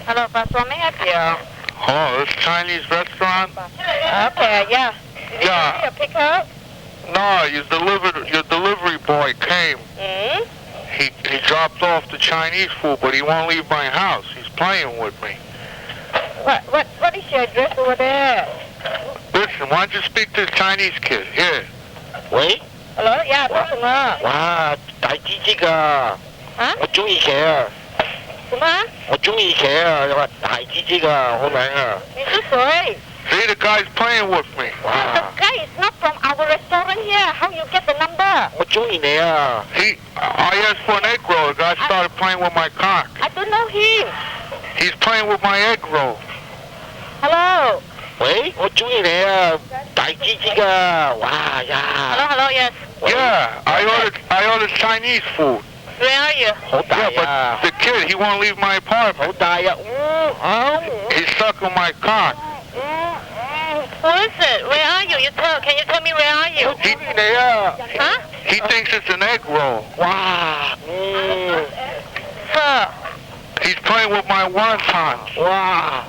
Hello, boss. What may I help you? Oh, this Chinese restaurant? Okay, yeah. Did you Yeah. give me a pickup? No, your delivery boy came. Hmm? He dropped off the Chinese food, but he won't leave my house. He's playing with me. What is your address over there? Listen, why don't you speak to the Chinese kid? Here. 喂， Hello? Yeah, 做什么？哇，大隻隻啊！啊？我中意騎啊！什么？我中意騎啊！你話大隻隻啊，好靚啊！你是谁？ See, the guy's playing with me. The 哇， guy is not from our restaurant here. How you get the number? 我中意你啊！ I asked for an egg roll. The guy started playing with my cock. I don't know him. He's playing with my egg roll. Hello? 喂，我中意你啊！大隻隻啊！哇呀！ Hello, yes. Yeah, I ordered Chinese food. Where are you? 好大 Yeah, 啊！ but the kid, he won't leave my apartment. 好大啊！He's sucking my cock. Who is it? Where are you? Can you tell me where are you? 我中意你啊！ Huh? He thinks it's an egg roll. 哇，Sir. He's playing with my wontons. 哇！